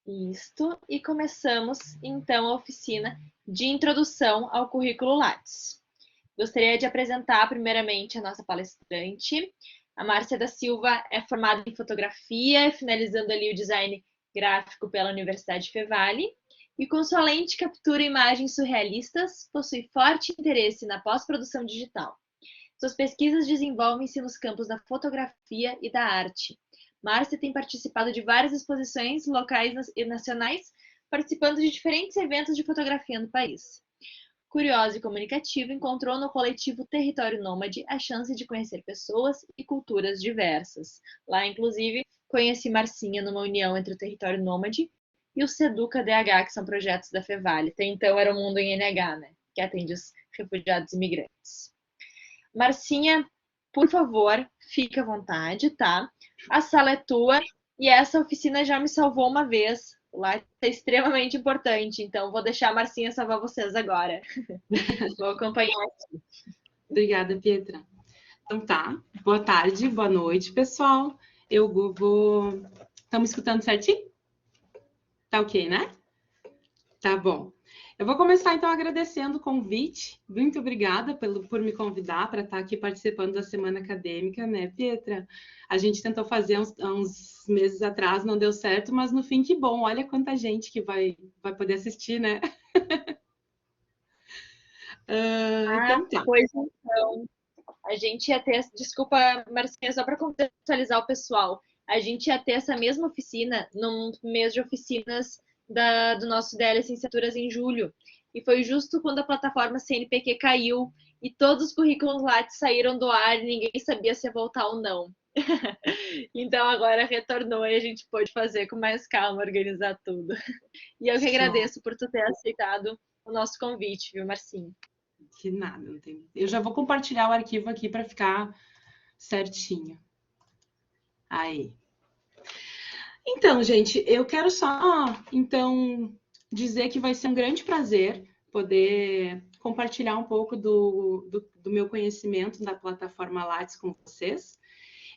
Isto, e começamos então a oficina de introdução ao currículo Lattes. Gostaria de apresentar primeiramente a nossa palestrante. A Márcia da Silva é formada em fotografia, finalizando ali o design gráfico pela Universidade Fevale, e com sua lente captura imagens surrealistas, possui forte interesse na pós-produção digital. Suas pesquisas desenvolvem-se nos campos da fotografia e da arte. Márcia tem participado de várias exposições locais e nacionais, participando de diferentes eventos de fotografia no país. Curiosa e comunicativa, encontrou no coletivo Território Nômade a chance de conhecer pessoas e culturas diversas. Lá, inclusive, conheci Marcinha numa união entre o Território Nômade e o Seduca DH, que são projetos da Fevale. Até então era o Mundo em NH, né? Que atende os refugiados e imigrantes. Marcinha, por favor, fique à vontade, tá? A sala é tua e essa oficina já me salvou uma vez. Lá é extremamente importante, então vou deixar a Marcinha salvar vocês agora. Vou acompanhar aqui. Obrigada, Pietra. Então tá, boa tarde, boa noite, pessoal. Eu vou... Estão me escutando certinho? Tá ok, né? Tá bom. Eu vou começar, então, agradecendo o convite. Muito obrigada por me convidar para estar aqui participando da Semana Acadêmica, né, Pietra? A gente tentou fazer uns meses atrás, não deu certo, mas no fim, que bom. Olha quanta gente que vai poder assistir, né? Então tá. Pois então, a gente ia ter... Desculpa, Marcinha, só para contextualizar o pessoal. A gente ia ter essa mesma oficina num mês de oficinas do nosso DL Licenciaturas em julho. E foi justo quando a plataforma CNPq caiu e todos os currículos Lattes saíram do ar e ninguém sabia se ia voltar ou não. Então agora retornou e a gente pôde fazer com mais calma, organizar tudo. E eu que agradeço por tu ter aceitado o nosso convite, viu, Marcinho? Que nada, não tem... Eu já vou compartilhar o arquivo aqui para ficar certinho. Aí. Então, gente, eu quero só, então, dizer que vai ser um grande prazer poder compartilhar um pouco do meu conhecimento da plataforma Lattes com vocês.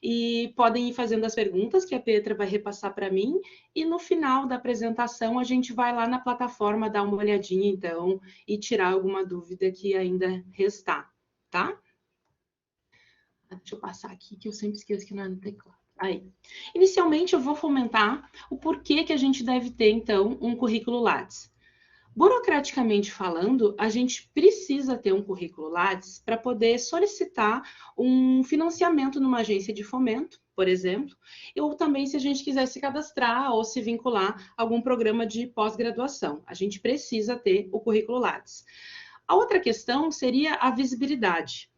E podem ir fazendo as perguntas que a Petra vai repassar para mim. E no final da apresentação, a gente vai lá na plataforma dar uma olhadinha, então, e tirar alguma dúvida que ainda restar, tá? Deixa eu passar aqui, que eu sempre esqueço que não é no teclado. Aí. Inicialmente, eu vou fomentar o porquê que a gente deve ter, então, um currículo Lattes. Burocraticamente falando, a gente precisa ter um currículo Lattes para poder solicitar um financiamento numa agência de fomento, por exemplo, ou também se a gente quiser se cadastrar ou se vincular a algum programa de pós-graduação. A gente precisa ter o currículo Lattes. A outra questão seria a visibilidade.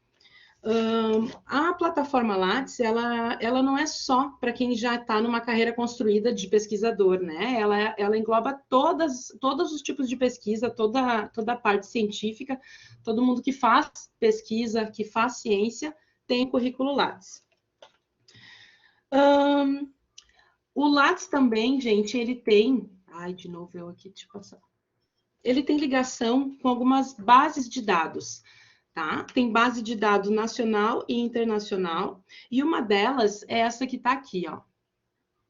A plataforma Lattes, ela não é só para quem já está numa carreira construída de pesquisador, né? Ela engloba todos os tipos de pesquisa, toda a parte científica, todo mundo que faz pesquisa, que faz ciência, tem currículo Lattes. O Lattes também, gente, ele tem... Ai, de novo eu aqui, deixa eu passar. Ele tem ligação com algumas bases de dados. Tá? Tem base de dados nacional e internacional, e uma delas é essa que está aqui, ó.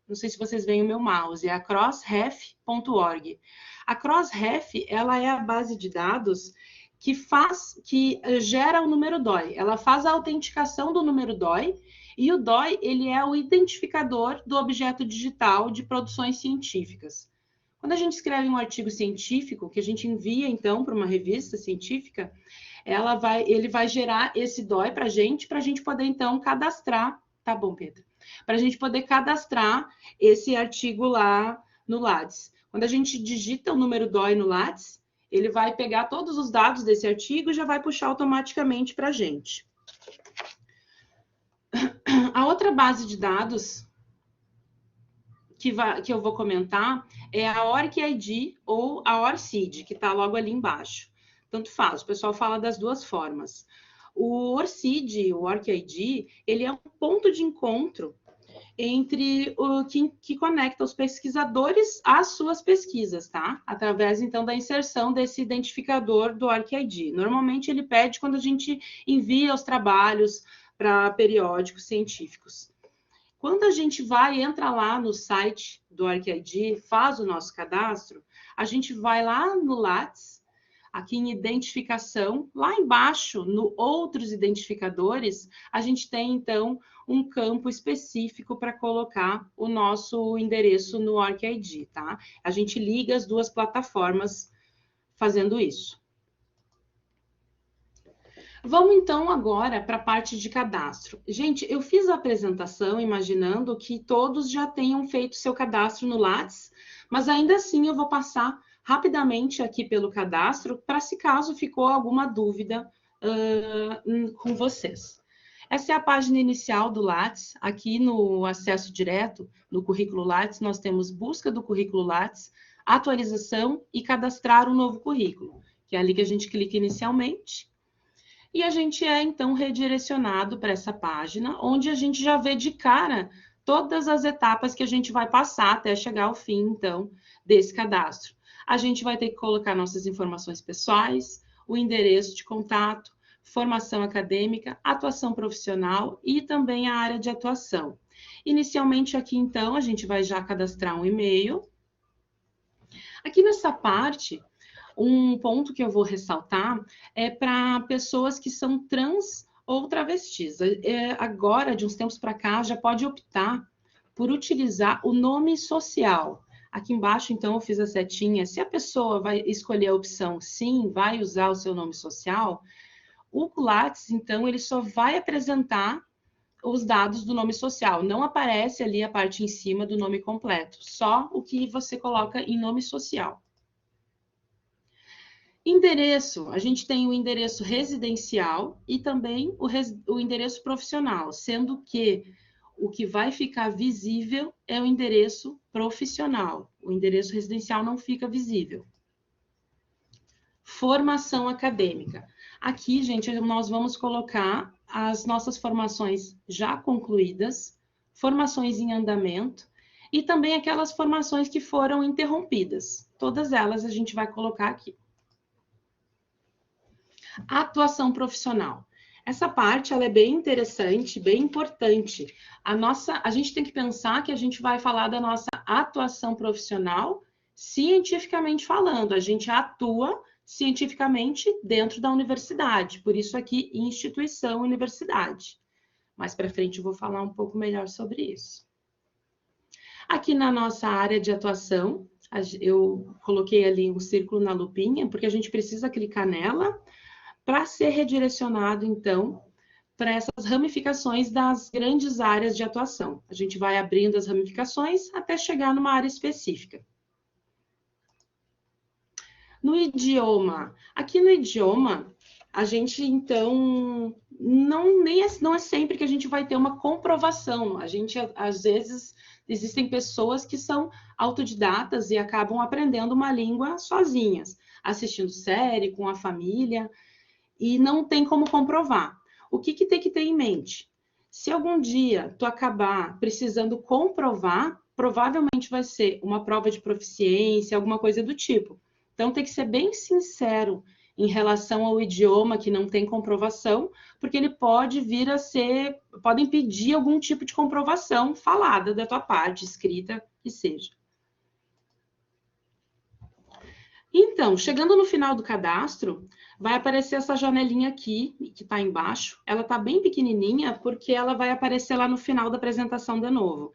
Não sei se vocês veem o meu mouse, é a crossref.org. A Crossref, ela é a base de dados que gera o número DOI. Ela faz a autenticação do número DOI, e o DOI, ele é o identificador do objeto digital de produções científicas. Quando a gente escreve um artigo científico, que a gente envia, então, para uma revista científica, ele vai gerar esse DOI para a gente poder, então, cadastrar. Tá bom, Pedro? Para a gente poder cadastrar esse artigo lá no Lattes. Quando a gente digita o número DOI no Lattes, ele vai pegar todos os dados desse artigo e já vai puxar automaticamente para a gente. A outra base de dados que eu vou comentar é a ORCID ou a ORCID, que está logo ali embaixo. Tanto faz, o pessoal fala das duas formas. O ORCID, o ORCID, ele é um ponto de encontro entre que conecta os pesquisadores às suas pesquisas, tá? Através, então, da inserção desse identificador do ORCID. Normalmente, ele pede quando a gente envia os trabalhos para periódicos científicos. Quando a gente entra lá no site do ArcID, faz o nosso cadastro, a gente vai lá no Lattes, aqui em identificação, lá embaixo, no outros identificadores, a gente tem, então, um campo específico para colocar o nosso endereço no ArcID, tá? A gente liga as duas plataformas fazendo isso. Vamos, então, agora para a parte de cadastro. Gente, eu fiz a apresentação imaginando que todos já tenham feito seu cadastro no Lattes, mas ainda assim eu vou passar rapidamente aqui pelo cadastro, para se caso ficou alguma dúvida com vocês. Essa é a página inicial do Lattes. Aqui no acesso direto, no currículo Lattes, nós temos busca do currículo Lattes, atualização e cadastrar um novo currículo, que é ali que a gente clica inicialmente. E a gente é, então, redirecionado para essa página, onde a gente já vê de cara todas as etapas que a gente vai passar até chegar ao fim, então, desse cadastro. A gente vai ter que colocar nossas informações pessoais, o endereço de contato, formação acadêmica, atuação profissional e também a área de atuação. Inicialmente aqui, então, a gente vai já cadastrar um e-mail. Aqui nessa parte, um ponto que eu vou ressaltar é para pessoas que são trans ou travestis. Agora, de uns tempos para cá, já pode optar por utilizar o nome social. Aqui embaixo, então, eu fiz a setinha. Se a pessoa vai escolher a opção sim, vai usar o seu nome social, o Lattes, então, ele só vai apresentar os dados do nome social. Não aparece ali a parte em cima do nome completo, só o que você coloca em nome social. Endereço, a gente tem o endereço residencial e também o endereço profissional, sendo que o que vai ficar visível é o endereço profissional. O endereço residencial não fica visível. Formação acadêmica. Aqui, gente, nós vamos colocar as nossas formações já concluídas, formações em andamento e também aquelas formações que foram interrompidas. Todas elas a gente vai colocar aqui. Atuação profissional. Essa parte ela é bem interessante, bem importante. A gente tem que pensar que a gente vai falar da nossa atuação profissional cientificamente falando. A gente atua cientificamente dentro da universidade, por isso aqui instituição universidade. Mais para frente eu vou falar um pouco melhor sobre isso. Aqui na nossa área de atuação, eu coloquei ali um círculo na lupinha, porque a gente precisa clicar nela para ser redirecionado, então, para essas ramificações das grandes áreas de atuação. A gente vai abrindo as ramificações até chegar numa área específica. No idioma, aqui no idioma, a gente, então, não é sempre que a gente vai ter uma comprovação. A gente, às vezes, existem pessoas que são autodidatas e acabam aprendendo uma língua sozinhas, assistindo série com a família, e não tem como comprovar. O que tem que ter em mente? Se algum dia tu acabar precisando comprovar, provavelmente vai ser uma prova de proficiência, alguma coisa do tipo. Então, tem que ser bem sincero em relação ao idioma que não tem comprovação, porque ele pode vir a ser, podem pedir algum tipo de comprovação falada da tua parte, escrita, que seja. Então, chegando no final do cadastro, vai aparecer essa janelinha aqui, que está embaixo. Ela está bem pequenininha, porque ela vai aparecer lá no final da apresentação de novo.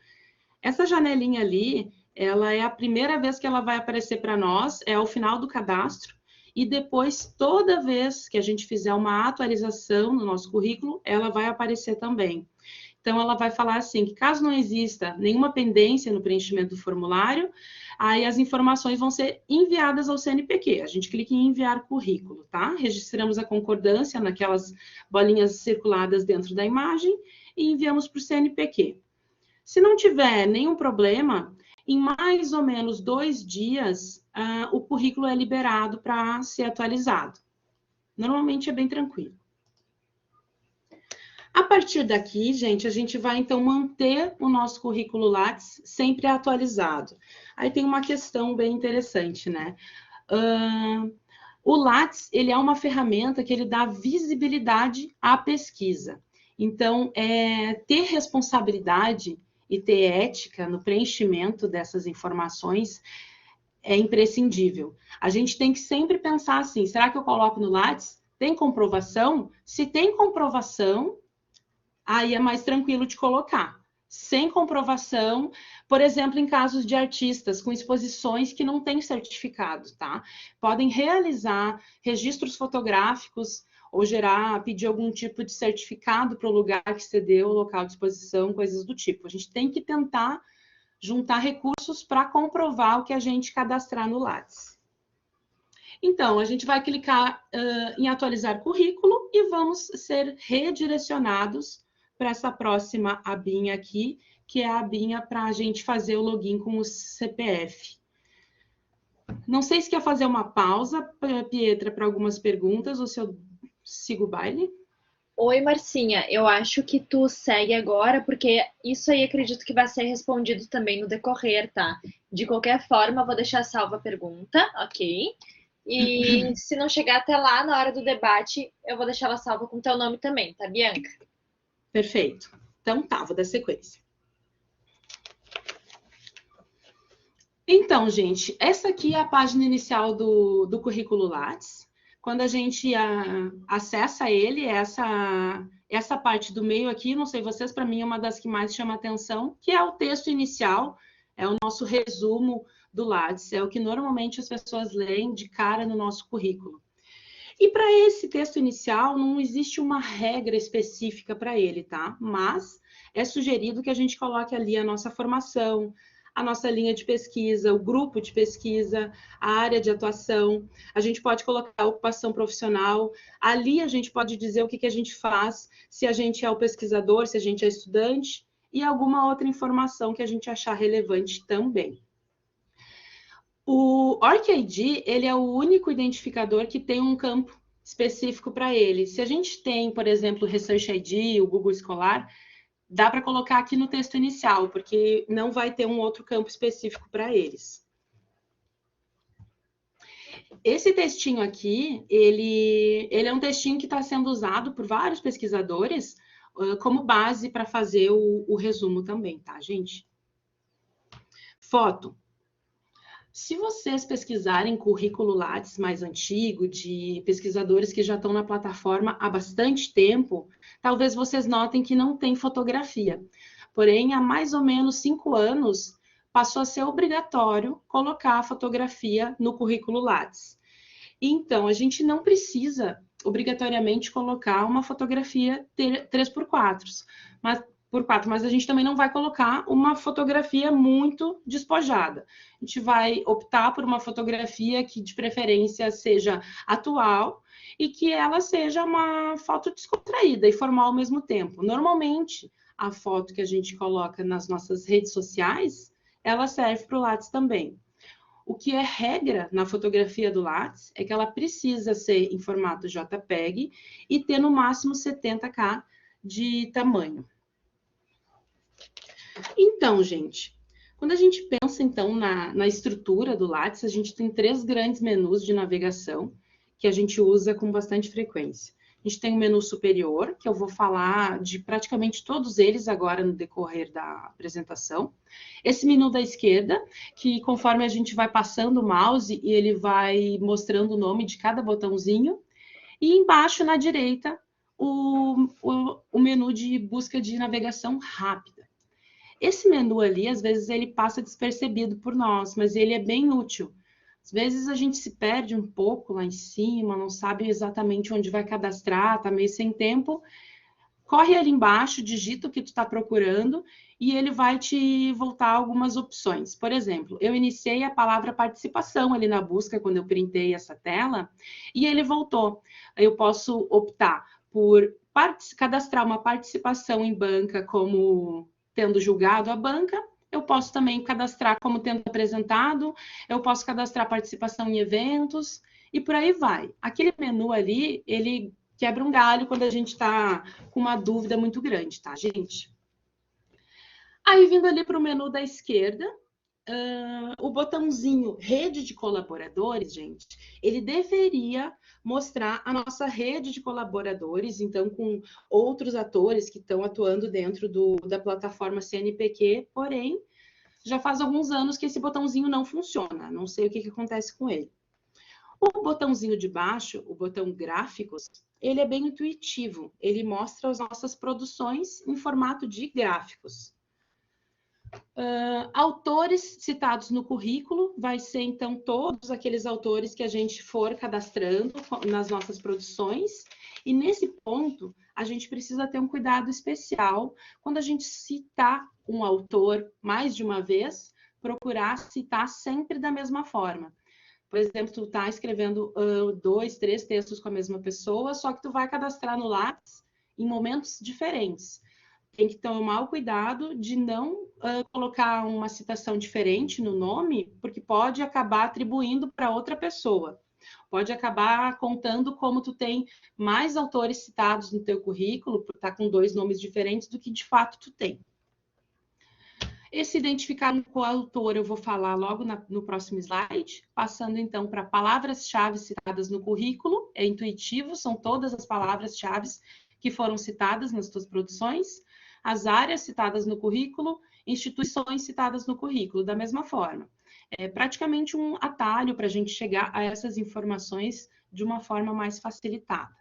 Essa janelinha ali, ela é a primeira vez que ela vai aparecer para nós, é ao final do cadastro, e depois, toda vez que a gente fizer uma atualização no nosso currículo, ela vai aparecer também. Então, ela vai falar assim, que caso não exista nenhuma pendência no preenchimento do formulário, aí as informações vão ser enviadas ao CNPq. A gente clica em enviar currículo, tá? Registramos a concordância naquelas bolinhas circuladas dentro da imagem e enviamos para o CNPq. Se não tiver nenhum problema, em mais ou menos 2 dias, o currículo é liberado para ser atualizado. Normalmente é bem tranquilo. A partir daqui, gente, a gente vai, então, manter o nosso currículo Lattes sempre atualizado. Aí tem uma questão bem interessante, né? O Lattes, ele é uma ferramenta que ele dá visibilidade à pesquisa. Então, ter responsabilidade e ter ética no preenchimento dessas informações é imprescindível. A gente tem que sempre pensar assim, será que eu coloco no Lattes? Tem comprovação? Se tem comprovação, aí é mais tranquilo de colocar. Sem comprovação, por exemplo, em casos de artistas com exposições que não têm certificado, tá? Podem realizar registros fotográficos ou pedir algum tipo de certificado para o lugar que cedeu, o local de exposição, coisas do tipo. A gente tem que tentar juntar recursos para comprovar o que a gente cadastrar no Lattes. Então, a gente vai clicar em atualizar currículo e vamos ser redirecionados para essa próxima abinha aqui, que é a abinha para a gente fazer o login com o CPF. Não sei se quer fazer uma pausa, Pietra, para algumas perguntas, ou se eu sigo o baile. Oi, Marcinha, eu acho que tu segue agora, porque isso aí acredito que vai ser respondido também no decorrer, tá? De qualquer forma, vou deixar salva a pergunta, ok? E se não chegar até lá, na hora do debate, eu vou deixar ela salva com teu nome também, tá, Bianca? Perfeito. Então tá, vou dar sequência. Então, gente, essa aqui é a página inicial do currículo Lattes. Quando a gente acessa ele, essa parte do meio aqui, não sei vocês, para mim é uma das que mais chama atenção, que é o texto inicial, é o nosso resumo do Lattes, é o que normalmente as pessoas leem de cara no nosso currículo. E para esse texto inicial, não existe uma regra específica para ele, tá? Mas é sugerido que a gente coloque ali a nossa formação, a nossa linha de pesquisa, o grupo de pesquisa, a área de atuação. A gente pode colocar a ocupação profissional. Ali a gente pode dizer o que a gente faz, se a gente é o pesquisador, se a gente é estudante, e alguma outra informação que a gente achar relevante também. O ORCID, ele é o único identificador que tem um campo específico para ele. Se a gente tem, por exemplo, o Research ID, o Google Scholar, dá para colocar aqui no texto inicial, porque não vai ter um outro campo específico para eles. Esse textinho aqui, ele é um textinho que está sendo usado por vários pesquisadores como base para fazer o resumo também, tá, gente? Foto. Se vocês pesquisarem currículo Lattes mais antigo, de pesquisadores que já estão na plataforma há bastante tempo, talvez vocês notem que não tem fotografia. Porém, há mais ou menos 5 anos, passou a ser obrigatório colocar a fotografia no currículo Lattes. Então, a gente não precisa obrigatoriamente colocar uma fotografia 3x4, mas a gente também não vai colocar uma fotografia muito despojada. A gente vai optar por uma fotografia que, de preferência, seja atual e que ela seja uma foto descontraída e formal ao mesmo tempo. Normalmente, a foto que a gente coloca nas nossas redes sociais, ela serve para o Lattes também. O que é regra na fotografia do Lattes é que ela precisa ser em formato JPEG e ter no máximo 70K de tamanho. Então, gente, quando a gente pensa, então, na estrutura do Lattes, a gente tem 3 grandes menus de navegação que a gente usa com bastante frequência. A gente tem o menu superior, que eu vou falar de praticamente todos eles agora no decorrer da apresentação. Esse menu da esquerda, que conforme a gente vai passando o mouse, e ele vai mostrando o nome de cada botãozinho. E embaixo, na direita, o menu de busca de navegação rápida. Esse menu ali, às vezes, ele passa despercebido por nós, mas ele é bem útil. Às vezes a gente se perde um pouco lá em cima, não sabe exatamente onde vai cadastrar, tá meio sem tempo. Corre ali embaixo, digita o que tu está procurando e ele vai te voltar algumas opções. Por exemplo, eu iniciei a palavra participação ali na busca quando eu printei essa tela e ele voltou. Eu posso optar por cadastrar uma participação em banca como tendo julgado a banca, eu posso também cadastrar como tendo apresentado, eu posso cadastrar participação em eventos e por aí vai. Aquele menu ali, ele quebra um galho quando a gente está com uma dúvida muito grande, tá, gente? Aí, vindo ali para o menu da esquerda, o botãozinho rede de colaboradores, gente, ele deveria mostrar a nossa rede de colaboradores, então com outros atores que estão atuando dentro da plataforma CNPq, porém, já faz alguns anos que esse botãozinho não funciona, não sei o que acontece com ele. O botãozinho de baixo, o botão gráficos, ele é bem intuitivo, ele mostra as nossas produções em formato de gráficos. Autores citados no currículo, vai ser então todos aqueles autores que a gente for cadastrando nas nossas produções, e nesse ponto a gente precisa ter um cuidado especial quando a gente citar um autor mais de uma vez, procurar citar sempre da mesma forma. Por exemplo, tu está escrevendo 2, 3 textos com a mesma pessoa, só que tu vai cadastrar no Lattes em momentos diferentes. Tem que tomar o cuidado de não colocar uma citação diferente no nome, porque pode acabar atribuindo para outra pessoa. Pode acabar contando como tu tem mais autores citados no teu currículo, por estar com 2 nomes diferentes do que de fato tu tem. Esse identificar com o autor eu vou falar logo no próximo slide, passando então para palavras-chave citadas no currículo. É intuitivo, são todas as palavras-chave que foram citadas nas tuas produções, as áreas citadas no currículo, instituições citadas no currículo, da mesma forma. É praticamente um atalho para a gente chegar a essas informações de uma forma mais facilitada.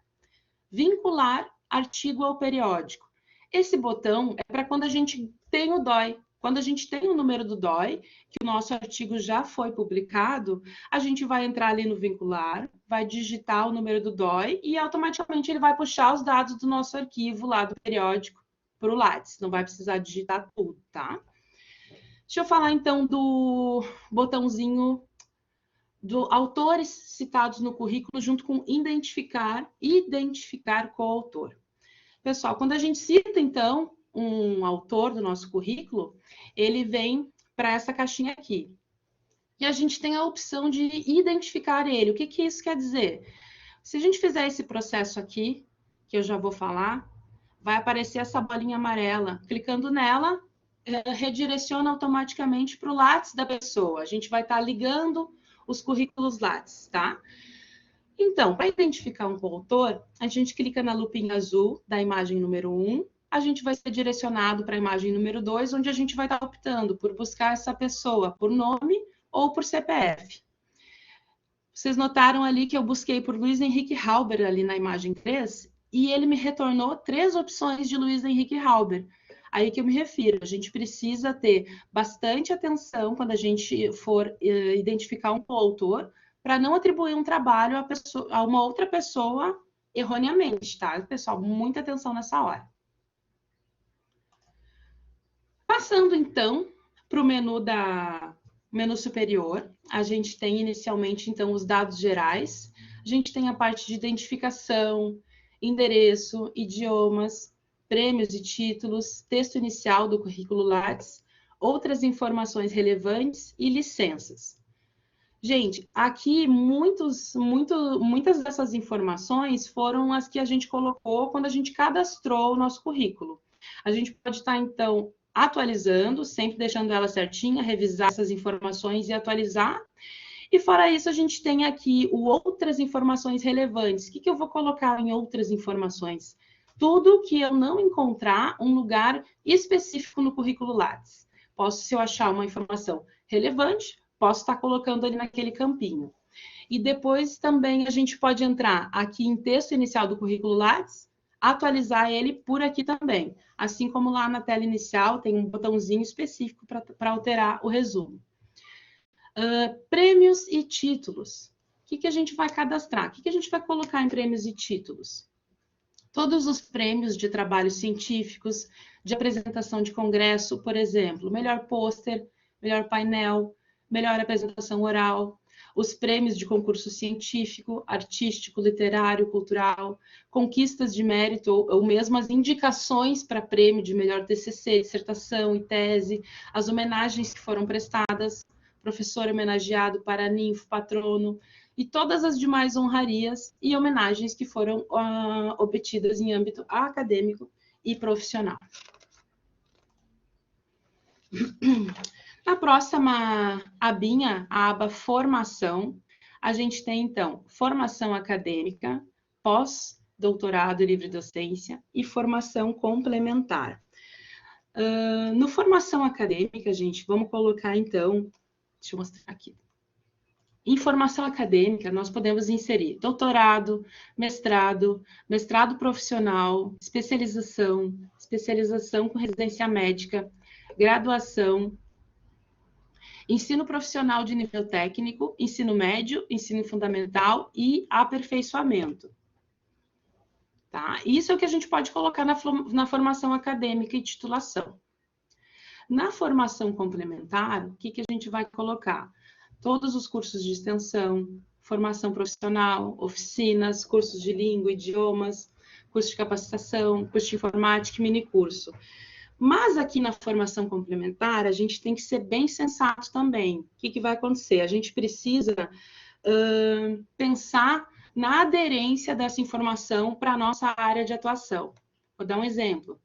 Vincular artigo ao periódico. Esse botão é para quando a gente tem o DOI. Quando a gente tem o número do DOI, que o nosso artigo já foi publicado, a gente vai entrar ali no vincular, vai digitar o número do DOI e automaticamente ele vai puxar os dados do nosso arquivo lá do periódico para o Lattes. Não vai precisar digitar tudo, tá? Deixa eu falar então do botãozinho do autores citados no currículo junto com identificar coautor. Pessoal, quando a gente cita então um autor do nosso currículo, ele vem para essa caixinha aqui. E a gente tem a opção de identificar ele. O que que isso quer dizer? Se a gente fizer esse processo aqui, que eu já vou falar, vai aparecer essa bolinha amarela. Clicando nela, redireciona automaticamente para o Lattes da pessoa. A gente vai estar ligando os currículos Lattes, tá? Então, para identificar um coautor, a gente clica na lupinha azul da imagem número 1, a gente vai ser direcionado para a imagem número 2, onde a gente vai estar optando por buscar essa pessoa por nome ou por CPF. Vocês notaram ali que eu busquei por Luiz Henrique Halber ali na imagem 3, e ele me retornou 3 opções de Luiz Henrique Halber. Aí que eu me refiro, a gente precisa ter bastante atenção quando a gente for identificar um coautor, para não atribuir um trabalho a uma outra pessoa erroneamente, tá? Pessoal, muita atenção nessa hora. Passando, então, para o menu superior, a gente tem inicialmente, então, os dados gerais. A gente tem a parte de identificação, endereço, idiomas, prêmios e títulos, texto inicial do currículo Lattes, outras informações relevantes e licenças. Gente, aqui muitas dessas informações foram as que a gente colocou quando a gente cadastrou o nosso currículo. A gente pode estar, então, atualizando, sempre deixando ela certinha, revisar essas informações e atualizar. E fora isso, a gente tem aqui outras informações relevantes. O que eu vou colocar em outras informações? Tudo que eu não encontrar um lugar específico no currículo Lattes. Se eu achar uma informação relevante, posso estar colocando ali naquele campinho. E depois também a gente pode entrar aqui em texto inicial do currículo Lattes, atualizar ele por aqui também. Assim como lá na tela inicial tem um botãozinho específico para alterar o resumo. Prêmios e títulos. O que a gente vai cadastrar? O que a gente vai colocar em prêmios e títulos? Todos os prêmios de trabalhos científicos, de apresentação de congresso, por exemplo, melhor pôster, melhor painel, melhor apresentação oral, os prêmios de concurso científico, artístico, literário, cultural, conquistas de mérito ou mesmo as indicações para prêmio de melhor TCC, dissertação e tese, as homenagens que foram prestadas, professor homenageado, paraninfo, patrono, e todas as demais honrarias e homenagens que foram obtidas em âmbito acadêmico e profissional. Na próxima abinha, a aba Formação, a gente tem, então, formação acadêmica, pós-doutorado e livre docência e formação complementar. No formação acadêmica, gente, vamos colocar, então, deixa eu mostrar aqui. Em formação acadêmica, nós podemos inserir doutorado, mestrado, mestrado profissional, especialização, especialização com residência médica, graduação, ensino profissional de nível técnico, ensino médio, ensino fundamental e aperfeiçoamento. Tá? Isso é o que a gente pode colocar na formação acadêmica e titulação. Na formação complementar, o que a gente vai colocar? Todos os cursos de extensão, formação profissional, oficinas, cursos de língua, idiomas, curso de capacitação, curso de informática e minicurso. Mas aqui na formação complementar, a gente tem que ser bem sensato também. O que vai acontecer? A gente precisa pensar na aderência dessa informação para a nossa área de atuação. Vou dar um exemplo.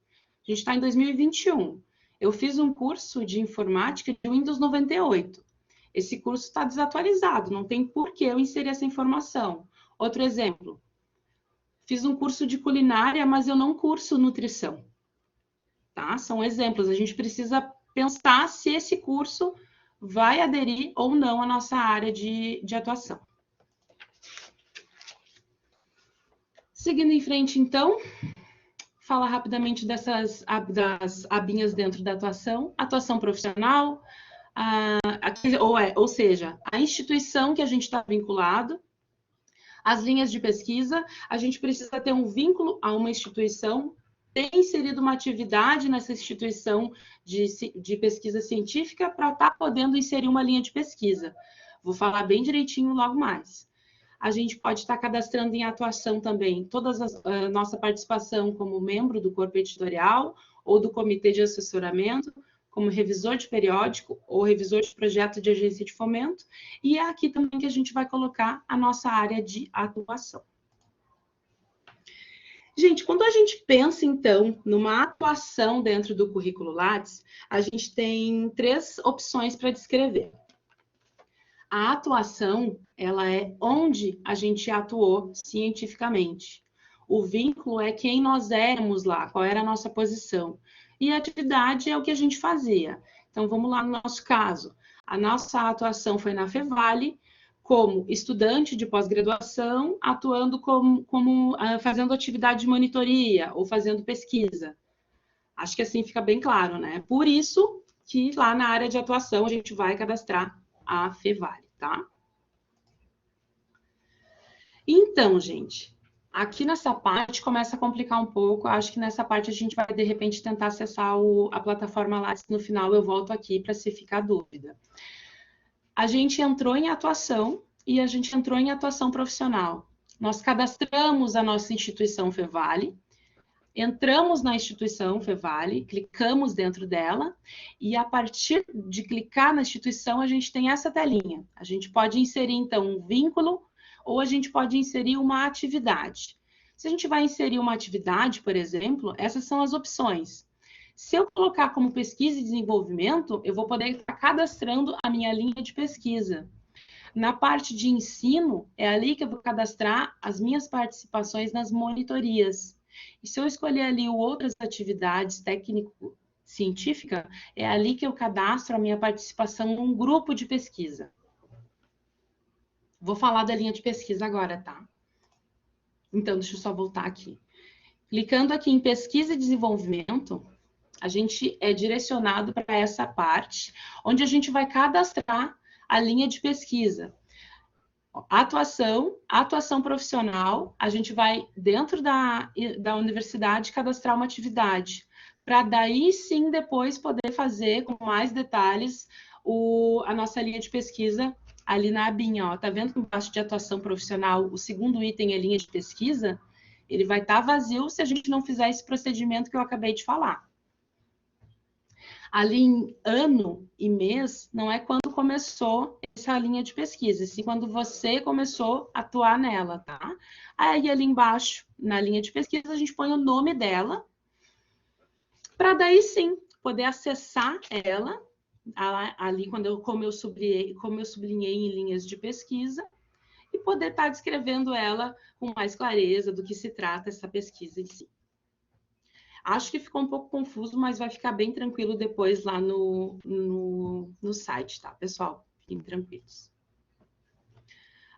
A gente está em 2021. Eu fiz um curso de informática de Windows 98. Esse curso está desatualizado, não tem por que eu inserir essa informação. Outro exemplo. Fiz um curso de culinária, mas eu não curso nutrição. Tá? São exemplos. A gente precisa pensar se esse curso vai aderir ou não à nossa área de atuação. Seguindo em frente, então, fala rapidamente das abinhas dentro da atuação. Atuação profissional, ou seja, a instituição que a gente está vinculado, as linhas de pesquisa, a gente precisa ter um vínculo a uma instituição, ter inserido uma atividade nessa instituição de pesquisa científica para estar podendo inserir uma linha de pesquisa. Vou falar bem direitinho logo mais. A gente pode estar cadastrando em atuação também toda a nossa participação como membro do corpo editorial ou do comitê de assessoramento, como revisor de periódico ou revisor de projeto de agência de fomento, e é aqui também que a gente vai colocar a nossa área de atuação. Gente, quando a gente pensa, então, numa atuação dentro do currículo Lattes, a gente tem 3 opções para descrever. A atuação, ela é onde a gente atuou cientificamente. O vínculo é quem nós éramos lá, qual era a nossa posição. E a atividade é o que a gente fazia. Então, vamos lá no nosso caso. A nossa atuação foi na Fevale, como estudante de pós-graduação, atuando fazendo atividade de monitoria ou fazendo pesquisa. Acho que assim fica bem claro, né? Por isso que lá na área de atuação a gente vai cadastrar a Fevale, tá? Então, gente, aqui nessa parte começa a complicar um pouco. Acho que nessa parte a gente vai, de repente, tentar acessar a plataforma Lattes. No final eu volto aqui para se ficar dúvida. A gente entrou em atuação e a gente entrou em atuação profissional. Nós cadastramos a nossa instituição Fevale, entramos na instituição Fevale, clicamos dentro dela e a partir de clicar na instituição a gente tem essa telinha. A gente pode inserir então um vínculo ou a gente pode inserir uma atividade. Se a gente vai inserir uma atividade, por exemplo, essas são as opções. Se eu colocar como pesquisa e desenvolvimento, eu vou poder estar cadastrando a minha linha de pesquisa. Na parte de ensino, é ali que eu vou cadastrar as minhas participações nas monitorias. E se eu escolher ali outras atividades técnico-científica, é ali que eu cadastro a minha participação num grupo de pesquisa. Vou falar da linha de pesquisa agora, tá? Então, deixa eu só voltar aqui. Clicando aqui em pesquisa e desenvolvimento, a gente é direcionado para essa parte, onde a gente vai cadastrar a linha de pesquisa. Atuação profissional, a gente vai, dentro da universidade, cadastrar uma atividade, para daí sim, depois, poder fazer com mais detalhes a nossa linha de pesquisa ali na abinha, ó. Tá vendo que embaixo de atuação profissional, o segundo item é linha de pesquisa? Ele vai estar vazio se a gente não fizer esse procedimento que eu acabei de falar. Ali em ano e mês, não é quando começou essa linha de pesquisa, sim quando você começou a atuar nela, tá? Aí ali embaixo, na linha de pesquisa, a gente põe o nome dela, para daí sim poder acessar ela ali como eu sublinhei em linhas de pesquisa, e poder estar descrevendo ela com mais clareza do que se trata essa pesquisa em si. Acho que ficou um pouco confuso, mas vai ficar bem tranquilo depois lá no site, tá, pessoal? Fiquem tranquilos.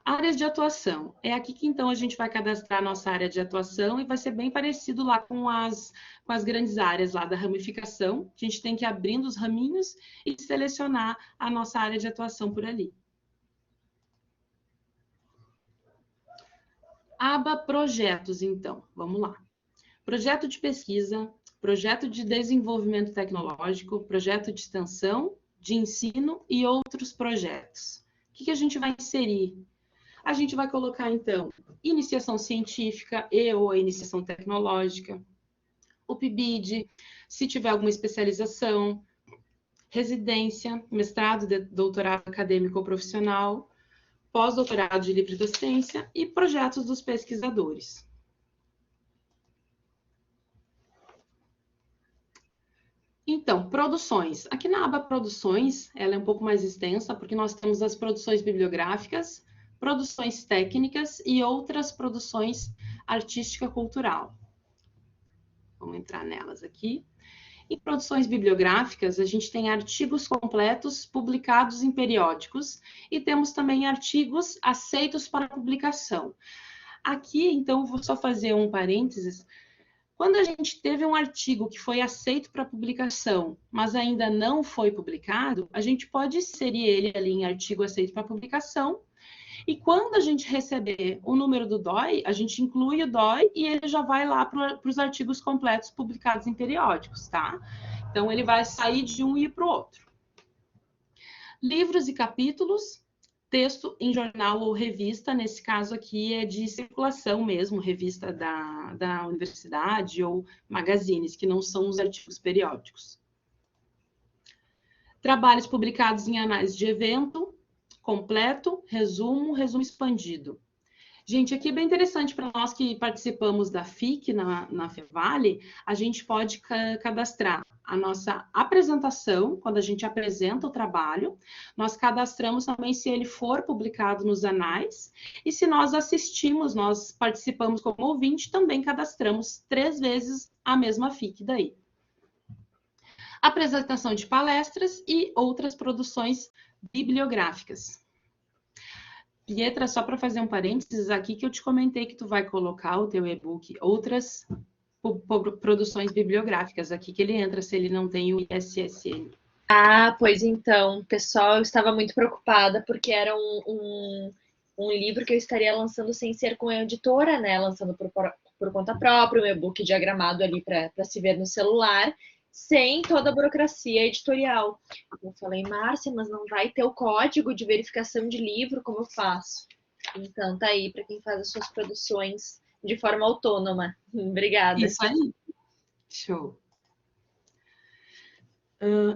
Áreas de atuação. É aqui que, então, a gente vai cadastrar a nossa área de atuação e vai ser bem parecido lá com as grandes áreas lá da ramificação. A gente tem que ir abrindo os raminhos e selecionar a nossa área de atuação por ali. Aba Projetos, então. Vamos lá. Projeto de pesquisa, projeto de desenvolvimento tecnológico, projeto de extensão, de ensino e outros projetos. O que a gente vai inserir? A gente vai colocar, então, iniciação científica ou iniciação tecnológica, o PIBID, se tiver alguma especialização, residência, mestrado, doutorado acadêmico ou profissional, pós-doutorado de livre docência e projetos dos pesquisadores. Então, produções. Aqui na aba Produções, ela é um pouco mais extensa, porque nós temos as produções bibliográficas, produções técnicas e outras produções artística-cultural. Vamos entrar nelas aqui. Em produções bibliográficas, a gente tem artigos completos publicados em periódicos e temos também artigos aceitos para publicação. Aqui, então, vou só fazer um parênteses. Quando a gente teve um artigo que foi aceito para publicação, mas ainda não foi publicado, a gente pode inserir ele ali em artigo aceito para publicação. E quando a gente receber o número do DOI, a gente inclui o DOI e ele já vai lá para os artigos completos publicados em periódicos, tá? Então, ele vai sair de um e ir para o outro. Livros e capítulos. Texto em jornal ou revista, nesse caso aqui é de circulação mesmo, revista da universidade ou magazines, que não são os artigos periódicos. Trabalhos publicados em análise de evento, completo, resumo, resumo expandido. Gente, aqui é bem interessante para nós que participamos da FIC na Fevale, a gente pode cadastrar a nossa apresentação, quando a gente apresenta o trabalho, nós cadastramos também se ele for publicado nos anais, e se nós assistimos, nós participamos como ouvinte, também cadastramos 3 vezes a mesma FIC daí. Apresentação de palestras e outras produções bibliográficas. Pietra, só para fazer um parênteses aqui, que eu te comentei que tu vai colocar o teu e-book, outras produções bibliográficas aqui, que ele entra se ele não tem o ISSN. Ah, pois então, pessoal, eu estava muito preocupada, porque era um livro que eu estaria lançando sem ser com a editora, né? Lançando por conta própria, um e-book diagramado ali para se ver no celular, sem toda a burocracia editorial. Eu falei, Márcia, mas não vai ter o código de verificação de livro, como eu faço? Então, tá aí para quem faz as suas produções de forma autônoma. Obrigada. Isso aí. Show.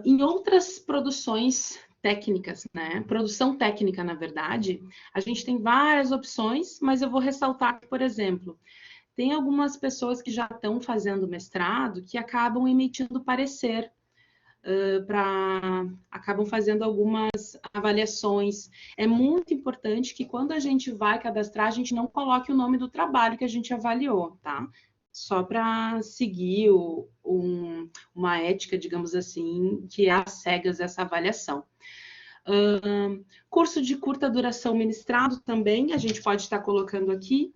Em outras produções técnicas, né? Produção técnica, na verdade, a gente tem várias opções, mas eu vou ressaltar que, por exemplo, tem algumas pessoas que já estão fazendo mestrado que acabam emitindo parecer, acabam fazendo algumas avaliações. É muito importante que quando a gente vai cadastrar, a gente não coloque o nome do trabalho que a gente avaliou, tá? Só para seguir uma ética, digamos assim, que é às cegas essa avaliação. Curso de curta duração ministrado também, a gente pode estar colocando aqui.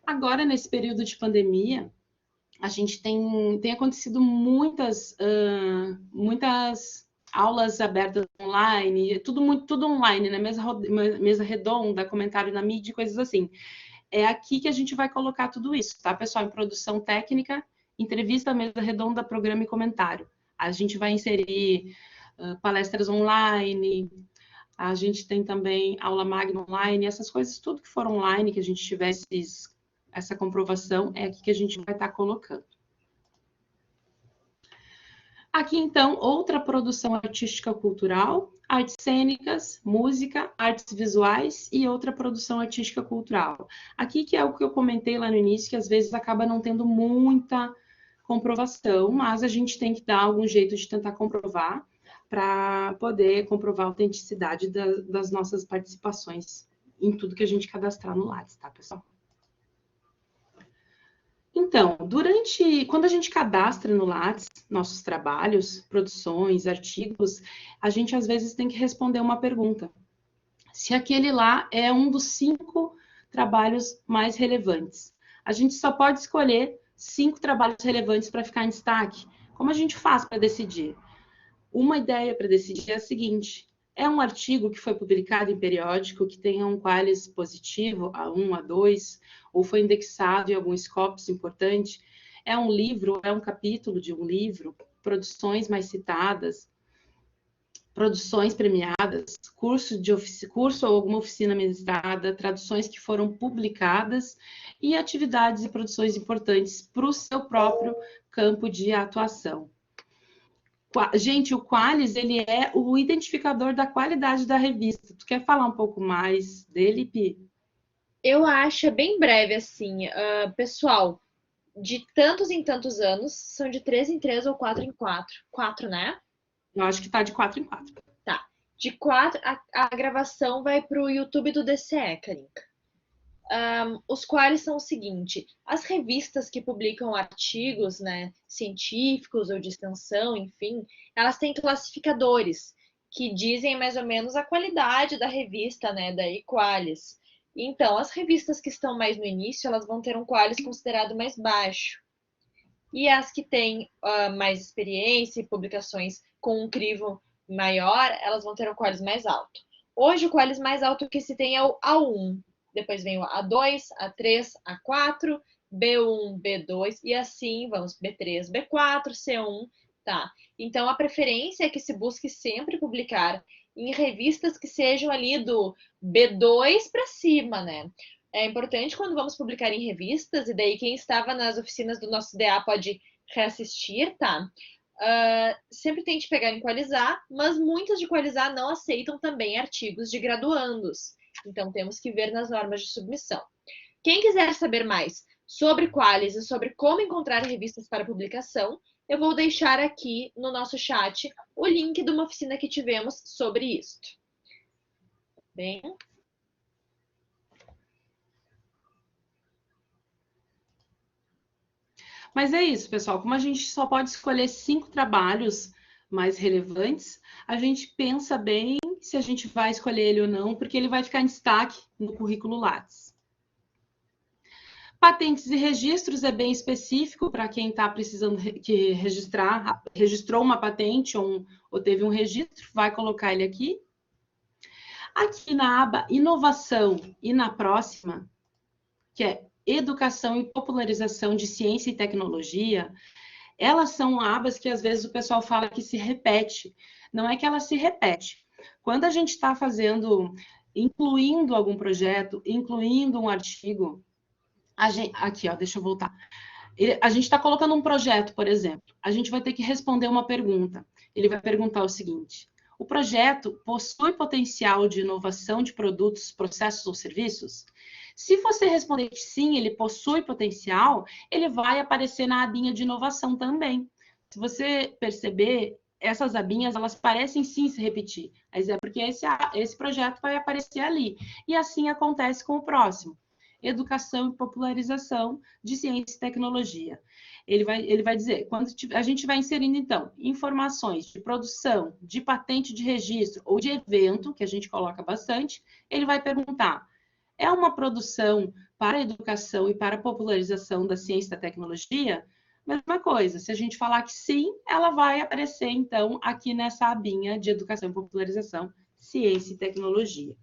Agora, nesse período de pandemia, a gente tem acontecido muitas aulas abertas online, tudo online, né? Mesa redonda, comentário na mídia, coisas assim. É aqui que a gente vai colocar tudo isso, tá, pessoal? Em produção técnica, entrevista, mesa redonda, programa e comentário. A gente vai inserir palestras online, a gente tem também aula magna online, essas coisas, tudo que for online, que a gente tivesse essa comprovação, é aqui que a gente vai estar colocando. Aqui, então, outra produção artística cultural, artes cênicas, música, artes visuais e outra produção artística cultural. Aqui que é o que eu comentei lá no início, que às vezes acaba não tendo muita comprovação, mas a gente tem que dar algum jeito de tentar comprovar, para poder comprovar a autenticidade das nossas participações em tudo que a gente cadastrar no Lattes, tá, pessoal? Então, quando a gente cadastra no Lattes nossos trabalhos, produções, artigos, a gente às vezes tem que responder uma pergunta. Se aquele lá é um dos 5 trabalhos mais relevantes. A gente só pode escolher 5 trabalhos relevantes para ficar em destaque. Como a gente faz para decidir? Uma ideia para decidir é a seguinte: é um artigo que foi publicado em periódico que tenha um qualis positivo, A1, A2, ou foi indexado em algum Scopus importante? É um livro, é um capítulo de um livro, produções mais citadas, produções premiadas, curso ou alguma oficina ministrada, traduções que foram publicadas e atividades e produções importantes para o seu próprio campo de atuação. Gente, o Qualis, ele é o identificador da qualidade da revista. Tu quer falar um pouco mais dele, Pi? Eu acho bem breve, assim, pessoal, de tantos em tantos anos, são de 3 em 3 ou 4 em 4. 4, né? Eu acho que tá de 4 em 4. Tá. De 4, a gravação vai para o YouTube do DCE, Karinka. Os quais são o seguinte: as revistas que publicam artigos, né, científicos ou de extensão, enfim, elas têm classificadores que dizem mais ou menos a qualidade da revista, né, da Equalis. Então, as revistas que estão mais no início, elas vão ter um qualis considerado mais baixo. E as que têm mais experiência e publicações com um crivo maior, elas vão ter um qualis mais alto. Hoje, o qualis mais alto que se tem é o A1. Depois vem o A2, A3, A4, B1, B2 e assim vamos B3, B4, C1, tá? Então, a preferência é que se busque sempre publicar em revistas que sejam ali do B2 para cima, né? É importante quando vamos publicar em revistas, e daí quem estava nas oficinas do nosso DA pode reassistir, tá? Sempre tente pegar em Qualizar, mas muitas de Qualizar não aceitam também artigos de graduandos. Então temos que ver nas normas de submissão. Quem quiser saber mais sobre Qualis e sobre como encontrar revistas para publicação, eu vou deixar aqui no nosso chat o link de uma oficina que tivemos sobre isto. Bem, Mas é isso, pessoal. Como a gente só pode escolher 5 trabalhos mais relevantes, a gente pensa bem se a gente vai escolher ele ou não, porque ele vai ficar em destaque no currículo Lattes. Patentes e registros é bem específico para quem está precisando registrou uma patente ou teve um registro, vai colocar ele aqui. Aqui na aba Inovação e na próxima, que é Educação e Popularização de Ciência e Tecnologia, elas são abas que às vezes o pessoal fala que se repete. Não é que ela se repete. Quando a gente está incluindo algum projeto, incluindo um artigo, aqui, ó, deixa eu voltar. A gente está colocando um projeto, por exemplo. A gente vai ter que responder uma pergunta. Ele vai perguntar o seguinte: o projeto possui potencial de inovação de produtos, processos ou serviços? Se você responder que sim, ele possui potencial, ele vai aparecer na abinha de inovação também. Se você perceber, essas abinhas, elas parecem sim se repetir, mas é porque esse projeto vai aparecer ali. E assim acontece com o próximo. Educação e popularização de ciência e tecnologia. Ele vai dizer, quando a gente vai inserindo, então, informações de produção, de patente de registro ou de evento, que a gente coloca bastante, ele vai perguntar: é uma produção para a educação e para a popularização da ciência e da tecnologia? Mesma coisa, se a gente falar que sim, ela vai aparecer, então, aqui nessa abinha de educação e popularização, ciência e tecnologia.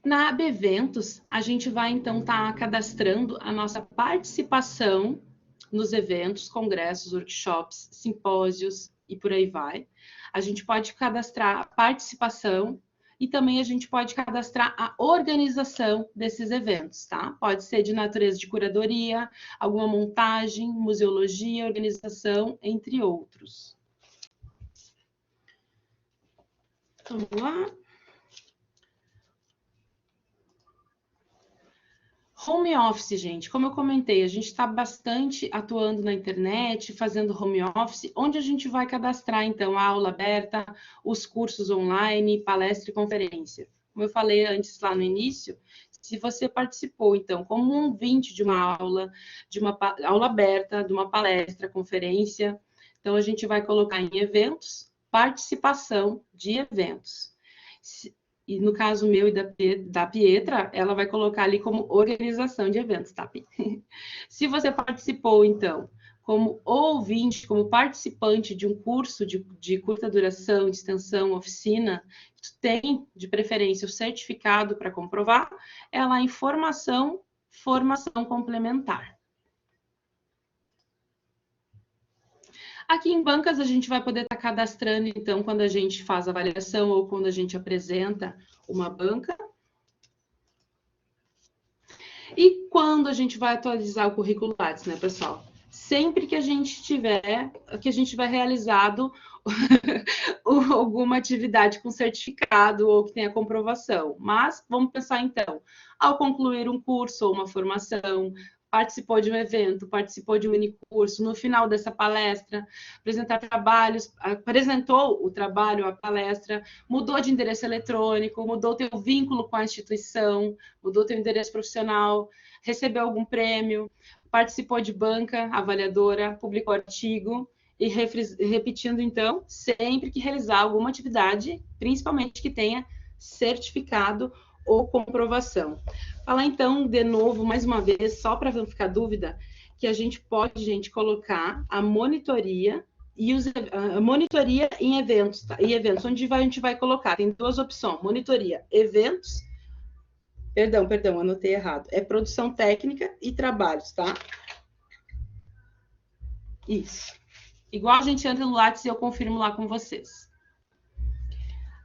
Na aba Eventos, a gente vai, então, estar cadastrando a nossa participação nos eventos, congressos, workshops, simpósios e por aí vai. A gente pode cadastrar a participação e também a gente pode cadastrar a organização desses eventos, tá? Pode ser de natureza de curadoria, alguma montagem, museologia, organização, entre outros. Vamos lá. Home office, gente, como eu comentei, a gente está bastante atuando na internet, fazendo home office, onde a gente vai cadastrar, então, a aula aberta, os cursos online, palestra e conferência. Como eu falei antes lá no início, se você participou, então, como um ouvinte de uma aula, aula aberta, de uma palestra, conferência, então a gente vai colocar em eventos, participação de eventos. E no caso meu e da Pietra, ela vai colocar ali como organização de eventos, tá, Pi? Se você participou, então, como ouvinte, como participante de um curso de curta duração, de extensão, oficina, tem, de preferência, o certificado para comprovar, é lá em formação complementar. Aqui em bancas a gente vai poder estar cadastrando, então, quando a gente faz a avaliação ou quando a gente apresenta uma banca. E quando a gente vai atualizar o currículo Lattes, né, pessoal? Sempre que a gente tiver realizado alguma atividade com certificado ou que tenha comprovação. Mas vamos pensar então, ao concluir um curso ou uma formação, participou de um evento, participou de um minicurso, no final dessa palestra, apresentar trabalhos, apresentou o trabalho, a palestra, mudou de endereço eletrônico, mudou teu vínculo com a instituição, mudou teu endereço profissional, recebeu algum prêmio, participou de banca avaliadora, publicou artigo, e repetindo, então, sempre que realizar alguma atividade, principalmente que tenha certificado ou comprovação. Falar, então, de novo, mais uma vez, só para não ficar dúvida, que a gente pode, gente, colocar a monitoria e a monitoria em eventos, tá? Em eventos, onde a gente vai colocar, tem duas opções, monitoria, eventos, perdão, anotei errado, é produção técnica e trabalhos, tá? Isso. Igual a gente entra no Lattes e eu confirmo lá com vocês.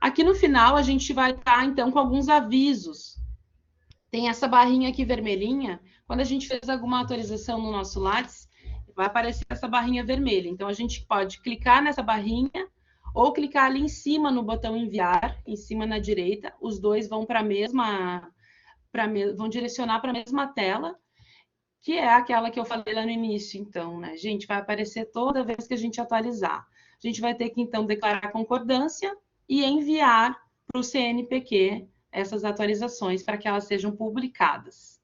Aqui no final, a gente vai estar, então, com alguns avisos. Tem essa barrinha aqui vermelhinha. Quando a gente fez alguma atualização no nosso Lattes, vai aparecer essa barrinha vermelha. Então, a gente pode clicar nessa barrinha ou clicar ali em cima no botão enviar, em cima na direita. Os dois vão para a mesma... vão direcionar para a mesma tela, que é aquela que eu falei lá no início, então, né? Gente, vai aparecer toda vez que a gente atualizar. A gente vai ter que, então, declarar concordância e enviar para o CNPq essas atualizações para que elas sejam publicadas.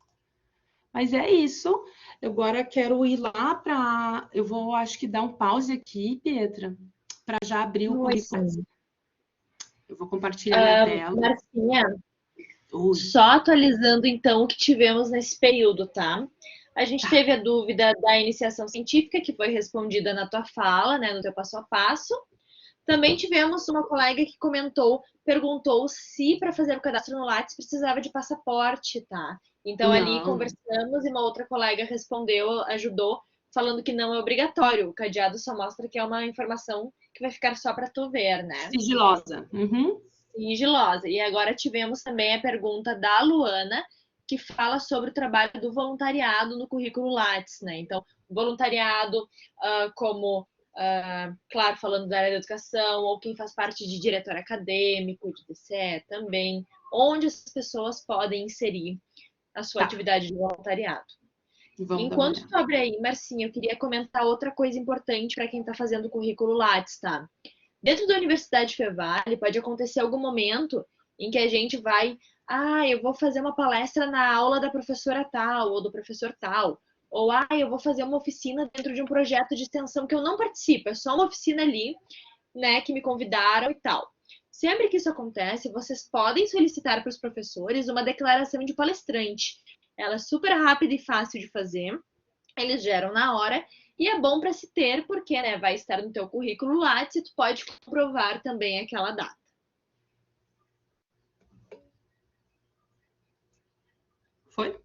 Mas é isso. Eu agora quero ir lá para... Eu vou, acho que, dar um pause aqui, Pietra, para já abrir o currículo. Eu vou compartilhar minha tela. Marcinha, só atualizando, então, o que tivemos nesse período, tá? A gente teve a dúvida da iniciação científica, que foi respondida na tua fala, né, no teu passo a passo. Também tivemos uma colega que perguntou se para fazer o cadastro no Lattes precisava de passaporte, tá? Então, ali conversamos e uma outra colega respondeu, ajudou, falando que não é obrigatório. O cadeado só mostra que é uma informação que vai ficar só para tu ver, né? Sigilosa. Sigilosa. E agora tivemos também a pergunta da Luana, que fala sobre o trabalho do voluntariado no currículo Lattes, né? Então, voluntariado como, claro, falando da área da educação, ou quem faz parte de diretor acadêmico, de DCE também, onde as pessoas podem inserir a sua atividade de voluntariado. Enquanto tu abre aí, Marcinha, eu queria comentar outra coisa importante para quem está fazendo o currículo Lattes, tá? Dentro da Universidade Fevale, pode acontecer algum momento em que a gente vai, eu vou fazer uma palestra na aula da professora tal, ou do professor tal, ou, eu vou fazer uma oficina dentro de um projeto de extensão que eu não participo, é só uma oficina ali, né, que me convidaram e tal. Sempre que isso acontece, vocês podem solicitar para os professores uma declaração de palestrante. Ela é super rápida e fácil de fazer, eles geram na hora, e é bom para se ter, porque, né, vai estar no teu currículo Lattes e tu pode comprovar também aquela data. Foi?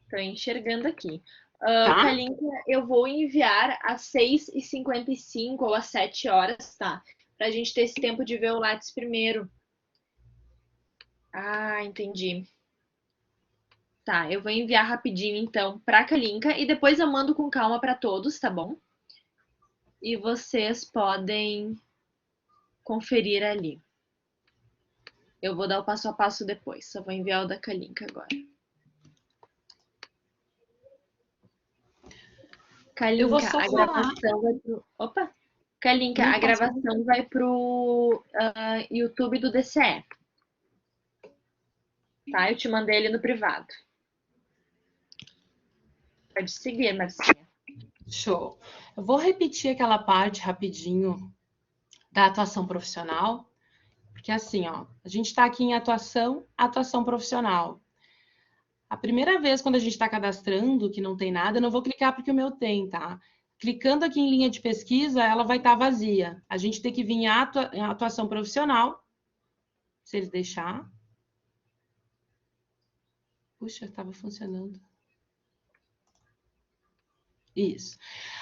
Estou enxergando aqui. Kalinka, eu vou enviar às 6h55 ou às 7 horas, tá? Para a gente ter esse tempo de ver o Lattes primeiro. Entendi. Tá, eu vou enviar rapidinho, então, para a Kalinka e depois eu mando com calma para todos, tá bom? E vocês podem conferir ali. Eu vou dar o passo a passo depois, só vou enviar o da Kalinka agora. Eu vou Kalinka, só a falar. gravação vai pro... Opa! Kalinka, Não a pode. gravação vai pro YouTube do DCE. Tá? Eu te mandei ele no privado. Pode seguir, Marcinha. Show. Eu vou repetir aquela parte rapidinho da atuação profissional, porque assim, ó, a gente está aqui em atuação profissional. A primeira vez quando a gente está cadastrando, que não tem nada, eu não vou clicar porque o meu tem, tá? Clicando aqui em linha de pesquisa, ela vai estar vazia. A gente tem que vir em atuação profissional, se ele deixar. Puxa, estava funcionando. Isso.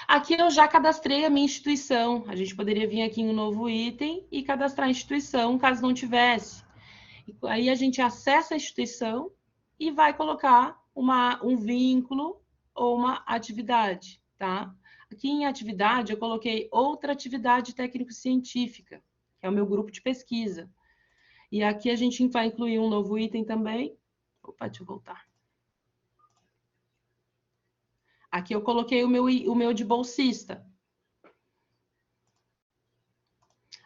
Aqui eu já cadastrei a minha instituição. A gente poderia vir aqui em um novo item e cadastrar a instituição, caso não tivesse. Aí a gente acessa a instituição e vai colocar um vínculo ou uma atividade, tá? Aqui em atividade eu coloquei outra atividade técnico-científica, que é o meu grupo de pesquisa. E aqui a gente vai incluir um novo item também. Opa, deixa eu voltar. Aqui eu coloquei o meu de bolsista.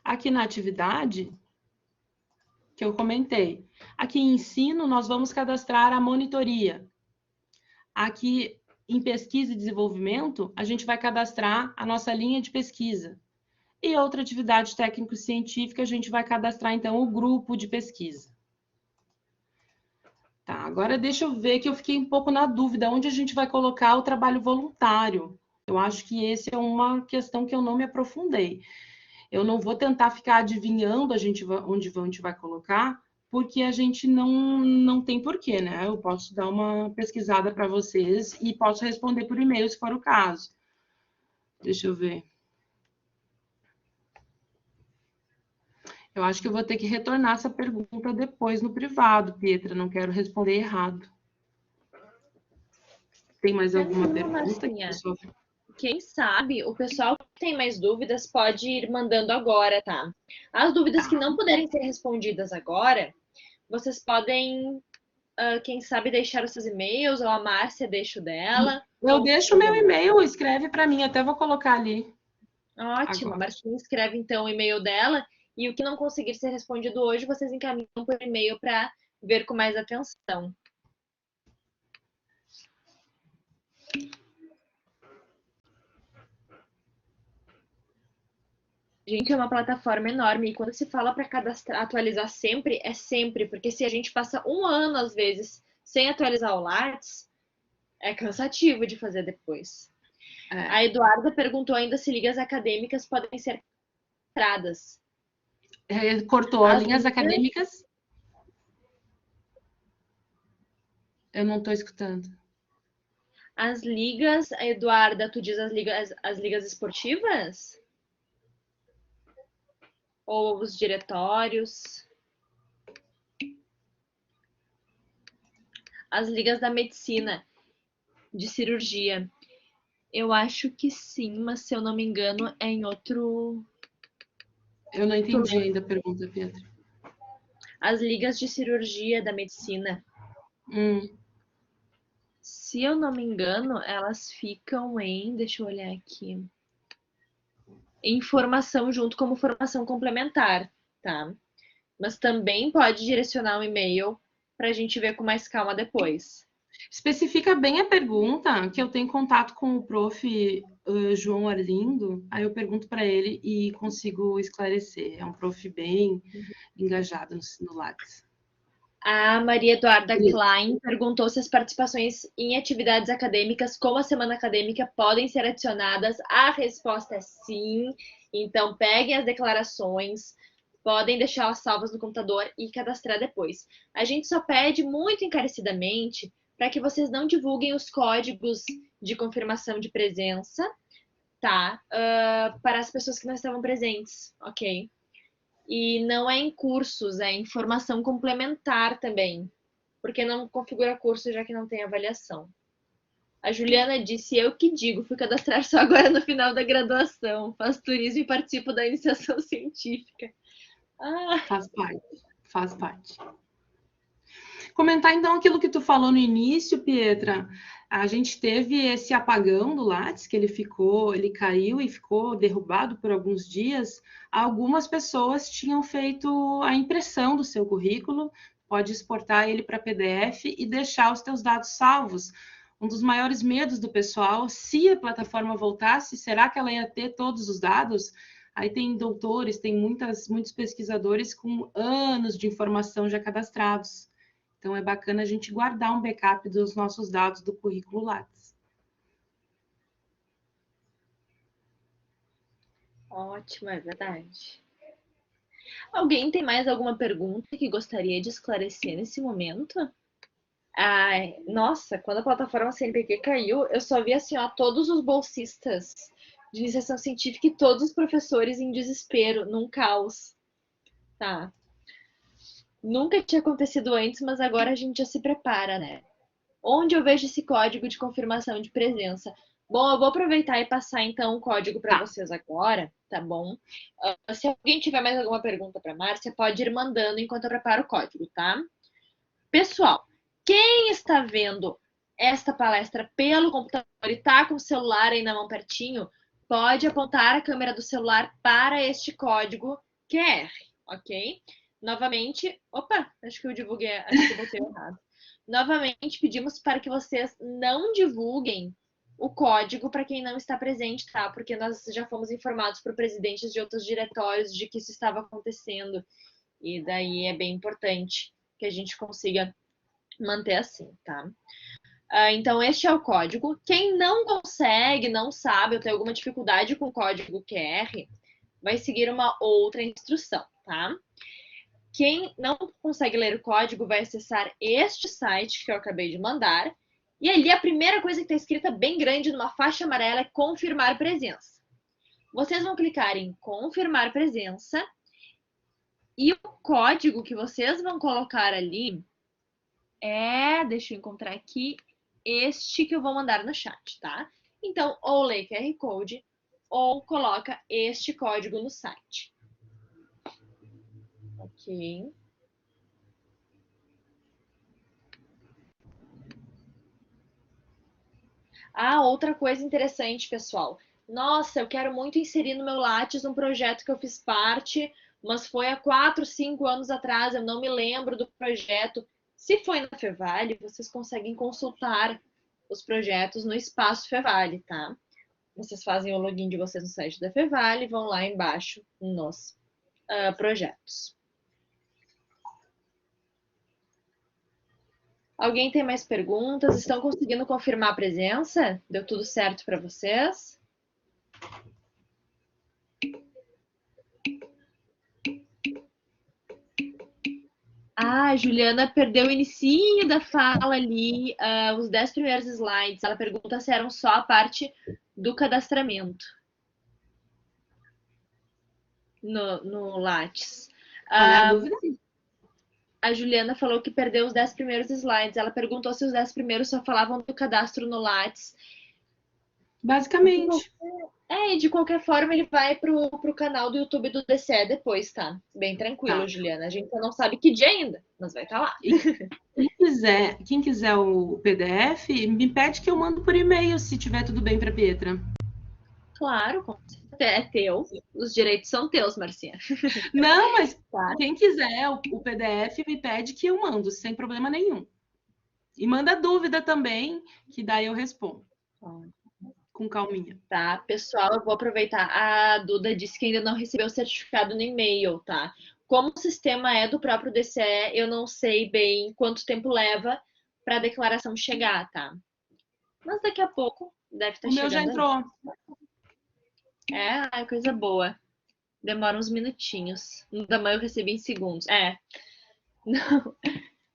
Aqui na atividade, que eu comentei. Aqui em ensino, nós vamos cadastrar a monitoria. Aqui em pesquisa e desenvolvimento, a gente vai cadastrar a nossa linha de pesquisa. E outra atividade técnico-científica, a gente vai cadastrar, então, o grupo de pesquisa. Tá, agora deixa eu ver que eu fiquei um pouco na dúvida, onde a gente vai colocar o trabalho voluntário. Eu acho que essa é uma questão que eu não me aprofundei. Eu não vou tentar ficar adivinhando onde a gente vai colocar, porque a gente não tem porquê, né? Eu posso dar uma pesquisada para vocês e posso responder por e-mail, se for o caso. Deixa eu ver. Eu acho que eu vou ter que retornar essa pergunta depois no privado, Pietra. Não quero responder errado. Tem mais alguma pergunta que o pessoal... Quem sabe o pessoal que tem mais dúvidas pode ir mandando agora, tá? As dúvidas que não puderem ser respondidas agora, vocês podem, quem sabe, deixar os seus e-mails, ou a Márcia deixa o dela. Eu deixo o meu e-mail, escreve para mim, até vou colocar ali. Ótimo, a Marcinha escreve então o e-mail dela, e o que não conseguir ser respondido hoje, vocês encaminham por e-mail para ver com mais atenção. Gente, é uma plataforma enorme e quando se fala para cadastrar, atualizar sempre, é sempre, porque se a gente passa um ano, às vezes, sem atualizar o Lattes, é cansativo de fazer depois. É. A Eduarda perguntou ainda se ligas acadêmicas podem ser cadastradas. Cortou as linhas acadêmicas? Eu não estou escutando. As ligas, Eduarda, tu diz as ligas esportivas? Ou os diretórios? As ligas da medicina, de cirurgia. Eu acho que sim, mas se eu não me engano é em outro... Eu não entendi ainda a pergunta, Pedro. As ligas de cirurgia da medicina. Se eu não me engano, elas ficam em... Deixa eu olhar aqui. Em formação junto como formação complementar, tá? Mas também pode direcionar um e-mail para a gente ver com mais calma depois. Especifica bem a pergunta, que eu tenho contato com o prof. João Arlindo, aí eu pergunto para ele e consigo esclarecer. É um prof bem engajado no Lattes. A Maria Eduarda Klein perguntou se as participações em atividades acadêmicas, como a semana acadêmica, podem ser adicionadas. A resposta é sim. Então, peguem as declarações, podem deixá-las salvas no computador e cadastrar depois. A gente só pede muito encarecidamente para que vocês não divulguem os códigos de confirmação de presença, tá? Para as pessoas que não estavam presentes, ok? E não é em cursos, é em formação complementar também, porque não configura curso já que não tem avaliação. A Juliana disse, eu que digo, fui cadastrar só agora no final da graduação, faço turismo e participo da iniciação científica. Faz parte. Faz parte. Comentar, então, aquilo que tu falou no início, Pietra. A gente teve esse apagão do Lattes, que ele caiu e ficou derrubado por alguns dias. Algumas pessoas tinham feito a impressão do seu currículo, pode exportar ele para PDF e deixar os teus dados salvos. Um dos maiores medos do pessoal, se a plataforma voltasse, será que ela ia ter todos os dados? Aí tem doutores, tem muitos pesquisadores com anos de informação já cadastrados. Então, é bacana a gente guardar um backup dos nossos dados do currículo Lattes. Ótimo, é verdade. Alguém tem mais alguma pergunta que gostaria de esclarecer nesse momento? Ai, nossa, quando a plataforma CNPq caiu, eu só vi assim, ó, todos os bolsistas de iniciação científica e todos os professores em desespero, num caos. Tá. Nunca tinha acontecido antes, mas agora a gente já se prepara, né? Onde eu vejo esse código de confirmação de presença? Bom, eu vou aproveitar e passar então o código para vocês agora, tá bom? Se alguém tiver mais alguma pergunta para Márcia, pode ir mandando enquanto eu preparo o código, tá? Pessoal, quem está vendo esta palestra pelo computador e está com o celular aí na mão pertinho, pode apontar a câmera do celular para este código QR, ok? Novamente, opa, acho que eu divulguei, acho que eu botei errado. Novamente, pedimos para que vocês não divulguem o código para quem não está presente, tá? Porque nós já fomos informados por presidentes de outros diretórios de que isso estava acontecendo. E daí é bem importante que a gente consiga manter assim, tá? Então, este é o código. Quem não consegue, não sabe, ou tem alguma dificuldade com o código QR, vai seguir uma outra instrução, tá? Quem não consegue ler o código vai acessar este site que eu acabei de mandar. E ali a primeira coisa que está escrita bem grande numa faixa amarela é confirmar presença. Vocês vão clicar em confirmar presença e o código que vocês vão colocar ali deixa eu encontrar aqui, este que eu vou mandar no chat, tá? Então, ou lê QR Code ou coloca este código no site. Ok. Outra coisa interessante, pessoal. Nossa, eu quero muito inserir no meu Lattes um projeto que eu fiz parte, mas foi há 4, 5 anos atrás, eu não me lembro do projeto. Se foi na Fevale, vocês conseguem consultar os projetos no espaço Fevale, tá? Vocês fazem o login de vocês no site da Fevale e vão lá embaixo nos projetos. Alguém tem mais perguntas? Estão conseguindo confirmar a presença? Deu tudo certo para vocês? A Juliana perdeu o inicinho da fala ali, os 10 primeiros slides. Ela pergunta se eram só a parte do cadastramento no Lattes. A dúvida? A Juliana falou que perdeu os 10 primeiros slides. Ela perguntou se os 10 primeiros só falavam do cadastro no Lattes. Basicamente. E de qualquer forma ele vai pro canal do YouTube do DCE depois, tá? Bem tranquilo, Tá. Juliana. A gente só não sabe que dia ainda, mas vai estar lá. Quem quiser o PDF, me pede que eu mando por e-mail, se tiver tudo bem para Pietra. Claro, é teu. Os direitos são teus, Marcinha. Não, mas quem quiser o PDF, me pede que eu mando, sem problema nenhum. E manda dúvida também, que daí eu respondo. Com calminha. Tá, pessoal, eu vou aproveitar. A Duda disse que ainda não recebeu o certificado no e-mail, tá? Como o sistema é do próprio DCE, eu não sei bem quanto tempo leva para a declaração chegar, tá? Mas daqui a pouco deve estar chegando. O meu já entrou. Coisa boa. Demora uns minutinhos. No da manhã eu recebi em segundos.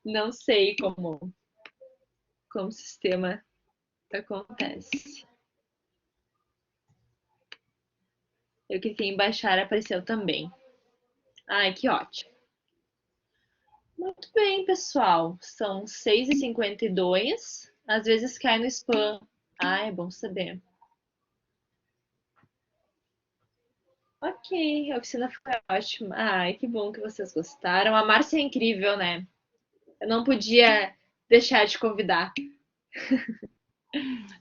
Não sei como o sistema acontece. Eu cliquei em baixar, apareceu também. Ai, que ótimo. Muito bem, pessoal. São 6h52. Às vezes cai no spam. É bom saber. Ok, a oficina foi ótima. Ai, que bom que vocês gostaram. A Márcia é incrível, né? Eu não podia deixar de convidar.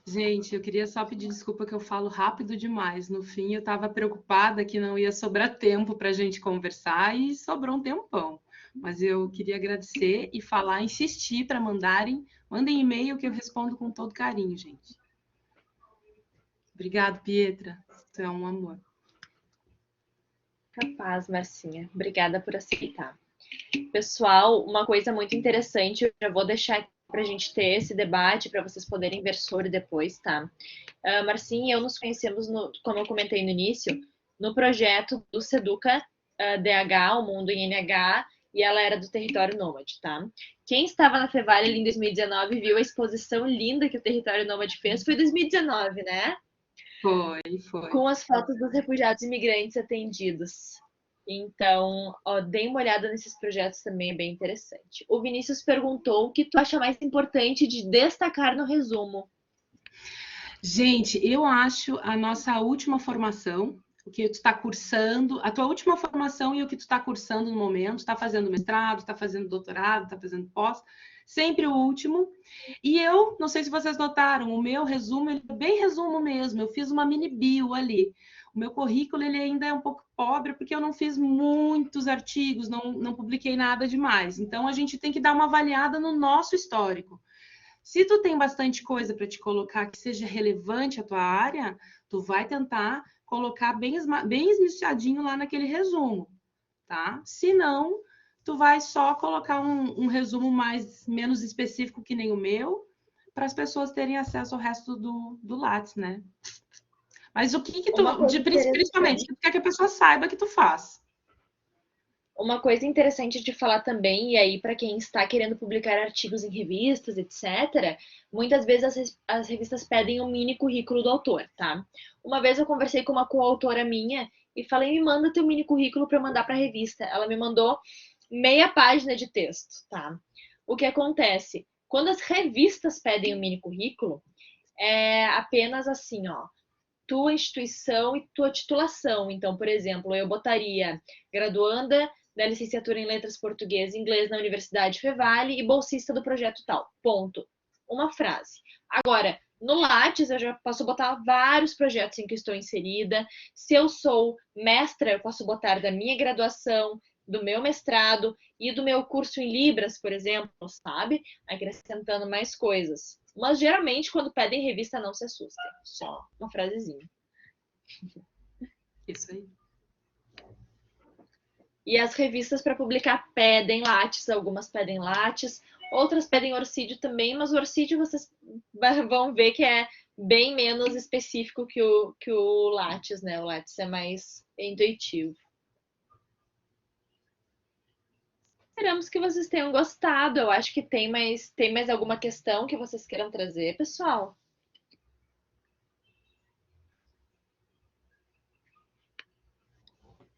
Gente, eu queria só pedir desculpa que eu falo rápido demais. No fim, eu estava preocupada que não ia sobrar tempo para a gente conversar e sobrou um tempão. Mas eu queria agradecer e falar, insistir para mandem e-mail que eu respondo com todo carinho, gente. Obrigado, Pietra. Tu é um amor. Capaz, Marcinha. Obrigada por aceitar. Pessoal, uma coisa muito interessante, eu já vou deixar para a gente ter esse debate, para vocês poderem ver sobre depois, tá? Marcinha e eu nos conhecemos, como eu comentei no início, no projeto do Seduca DH, o Mundo em NH, e ela era do Território Nômade, tá? Quem estava na Fevale ali em 2019 viu a exposição linda que o Território Nômade fez, foi 2019, né? Foi. Com as fotos dos refugiados e imigrantes atendidos. Então, ó, dê uma olhada nesses projetos também, é bem interessante. O Vinícius perguntou o que tu acha mais importante de destacar no resumo. Gente, eu acho a nossa última formação, o que tu está cursando, a tua última formação e o que tu está cursando no momento, está fazendo mestrado, está fazendo doutorado, está fazendo pós, sempre o último. E eu, não sei se vocês notaram, o meu resumo, ele é bem resumo mesmo, eu fiz uma mini bio ali. O meu currículo, ele ainda é um pouco pobre, porque eu não fiz muitos artigos, não publiquei nada demais. Então, a gente tem que dar uma avaliada no nosso histórico. Se tu tem bastante coisa para te colocar que seja relevante à tua área, tu vai tentar colocar bem esmiuçadinho lá naquele resumo, tá? Se não, tu vai só colocar um resumo menos específico que nem o meu, para as pessoas terem acesso ao resto do Lattes, né? Mas o que Uma tu, coisa principalmente, interessante que tu quer que a pessoa saiba que tu faz? Uma coisa interessante de falar também, e aí para quem está querendo publicar artigos em revistas, etc., muitas vezes as revistas pedem um mini currículo do autor, tá? Uma vez eu conversei com uma coautora minha e falei, me manda teu mini currículo para eu mandar para a revista. Ela me mandou meia página de texto, tá? O que acontece? Quando as revistas pedem um mini currículo, é apenas assim, ó, tua instituição e tua titulação. Então, por exemplo, eu botaria graduanda da licenciatura em Letras Português e Inglês na Universidade Fevale e bolsista do projeto tal. Ponto. Uma frase. Agora, no Lattes, eu já posso botar vários projetos em que estou inserida. Se eu sou mestra, eu posso botar da minha graduação, do meu mestrado e do meu curso em Libras, por exemplo, sabe? Acrescentando mais coisas. Mas geralmente, quando pedem revista, não se assustem. Só uma frasezinha. Isso aí. E as revistas para publicar pedem Lattes, algumas pedem Lattes, outras pedem Orcídio também, mas o Orcídio vocês vão ver que é bem menos específico que o Lattes, né? O Lattes é mais intuitivo. Esperamos que vocês tenham gostado. Eu acho que tem mais alguma questão que vocês queiram trazer, pessoal?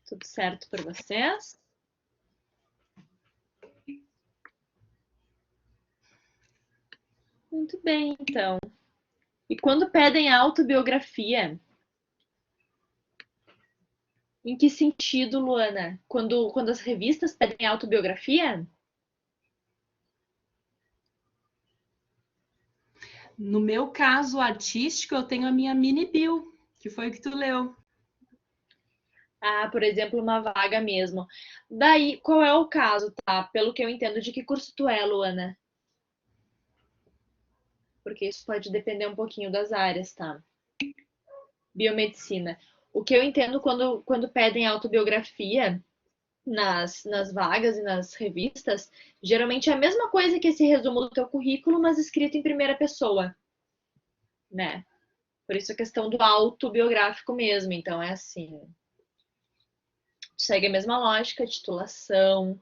Tudo certo por vocês? Muito bem, então. E quando pedem autobiografia, em que sentido, Luana? Quando as revistas pedem autobiografia? No meu caso artístico, eu tenho a minha mini bio, que foi o que tu leu. Ah, por exemplo, uma vaga mesmo. Daí, qual é o caso, tá? Pelo que eu entendo, de que curso tu é, Luana? Porque isso pode depender um pouquinho das áreas, tá? Biomedicina. O que eu entendo quando pedem autobiografia nas vagas e nas revistas, geralmente é a mesma coisa que esse resumo do teu currículo, mas escrito em primeira pessoa, né? Por isso a questão do autobiográfico mesmo. Então, é assim, segue a mesma lógica, titulação,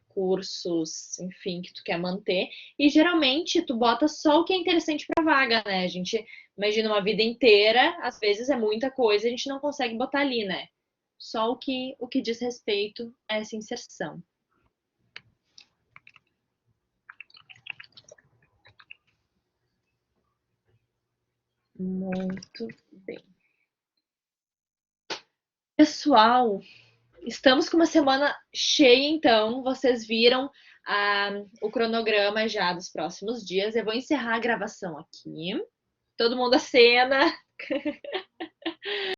cursos, enfim, que tu quer manter. E geralmente tu bota só o que é interessante para vaga, né? A gente imagina uma vida inteira, às vezes é muita coisa, a gente não consegue botar ali, né? Só o que diz respeito a essa inserção. Muito bem. Pessoal, estamos com uma semana cheia, então. Vocês viram o cronograma já dos próximos dias. Eu vou encerrar a gravação aqui. Todo mundo acena.